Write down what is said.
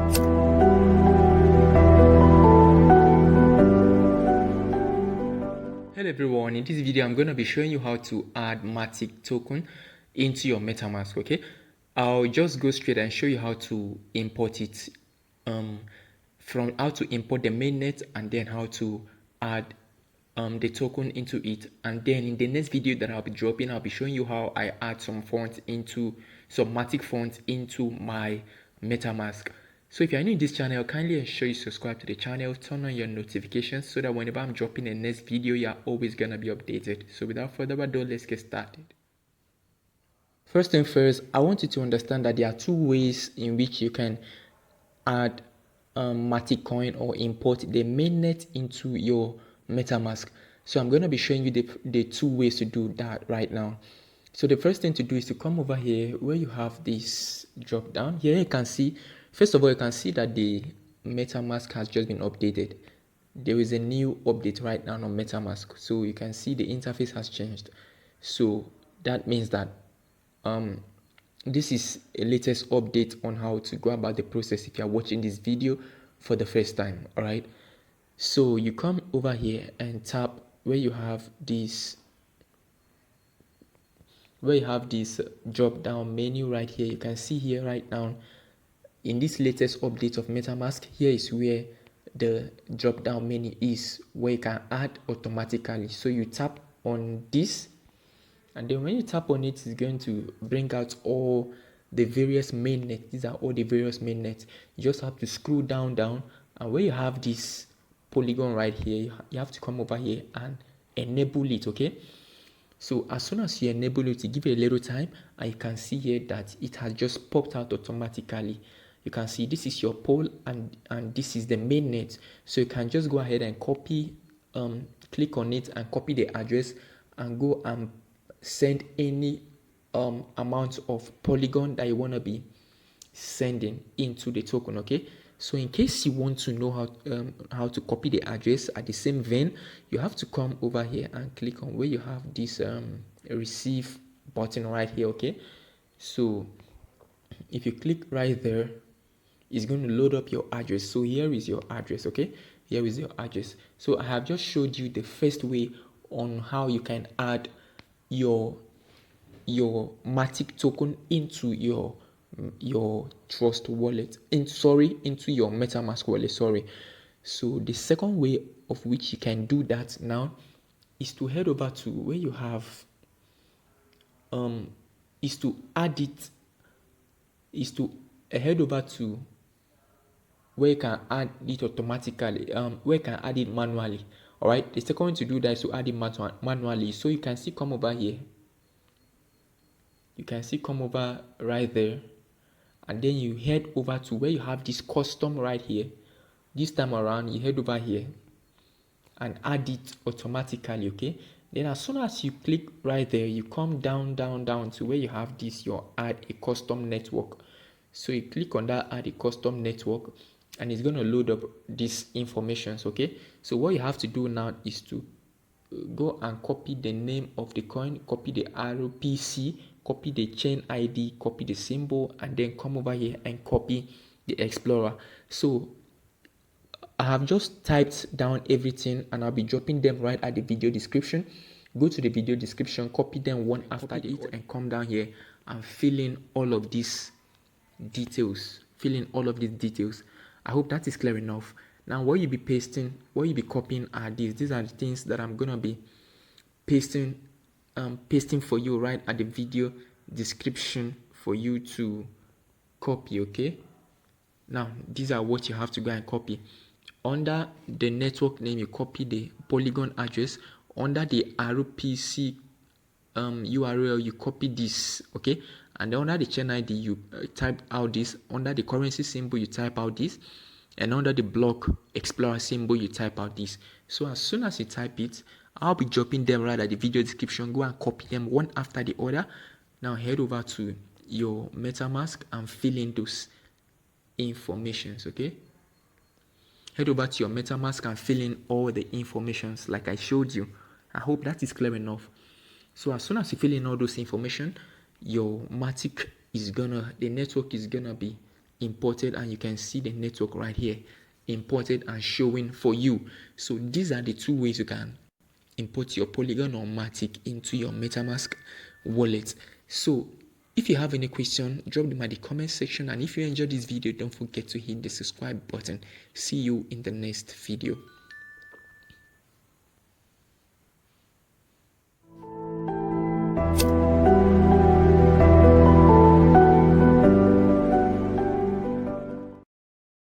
Hello everyone, in this video I'm going to be showing you how to add Matic token into your Metamask. Okay, I'll just go straight and show you how to import it, from how to import the mainnet and then how to add the token into it. And then in the next video that I'll be dropping, I'll be showing you how I add some fonts into some Matic fonts into my Metamask. So if you're new in this channel, kindly ensure you subscribe to the channel, turn on your notifications so that whenever I'm dropping the next video, you're always gonna be updated. So without further ado, let's get started. First thing first, I want you to understand that there are two ways in which you can add Matic coin or import the mainnet into your Metamask. So I'm going to be showing you the two ways to do that right now. So the first thing to do is to come over here where you have this drop down. Here you can see, first of all, you can see that the Metamask has just been updated. There is a new update right now on Metamask. So you can see the interface has changed. So that means that this is a latest update on how to go about the process if you are watching this video for the first time. All right, so you come over here and tap where you have this drop down menu right here. You can see here right now in this latest update of Metamask, here is where the drop down menu is, where you can add automatically. So you tap on this, and then when you tap on it, it's going to bring out all the various mainnets. These are all the various mainnets. You just have to scroll down, and where you have this Polygon right here, you have to come over here and enable it. Okay, so as soon as you enable it, you give it a little time, and you can see here that it has just popped out automatically. You can see this is your poll, and this is the mainnet. So you can just go ahead and copy, click on it and copy the address and go and send any amount of Polygon that you want to be sending into the token. Okay, so in case you want to know how to copy the address at the same vein, you have to come over here and click on where you have this receive button right here. Okay, so if you click right there, it's going to load up your address. So here is your address. Okay, here is your address. So I have just showed you the first way on how you can add your Matic token into your Trust wallet, into your Metamask wallet. So the second way of which you can do that now is to head over to where you have head over to where you can add it automatically, where you can add it manually. All right, the second way to do that is to add it manually. So you can see, come over here, you can see come over right there, and then you head over to where you have this custom right here. This time around, you head over here and add it automatically. Okay, then as soon as you click right there, you come down to where you have this, your add a custom network. So you click on that, add a custom network, and it's going to load up these informations. Okay, so what you have to do now is to go and copy the name of the coin, copy the RPC, copy the chain ID, copy the symbol, and then come over here and copy the Explorer. So I have just typed down everything, and I'll be dropping them right at the video description. Go to the video description, copy them one after the other, and come down here and fill in all of these details. I hope that is clear enough. Now what you'll be copying are these are the things that I'm gonna be pasting for you right at the video description for you to copy. Okay, now these are what you have to go and copy. Under the network name, you copy the Polygon address. Under the RPC URL, you copy this. Okay, and then under the chain ID, you type out this. Under the currency symbol, you type out this, and under the block Explorer symbol, you type out this. So as soon as you type it, I'll be dropping them right at the video description. Go and copy them one after the other. Now head over to your Metamask and fill in those informations. Okay, head over to your Metamask and fill in all the informations like I showed you. I hope that is clear enough. So as soon as you fill in all those information, your Matic the network is gonna be imported, and you can see the network right here, imported and showing for you. So these are the two ways you can import your Polygon or Matic into your Metamask wallet. So if you have any question, drop them at the comment section, and if you enjoyed this video, don't forget to hit the subscribe button. See you in the next video.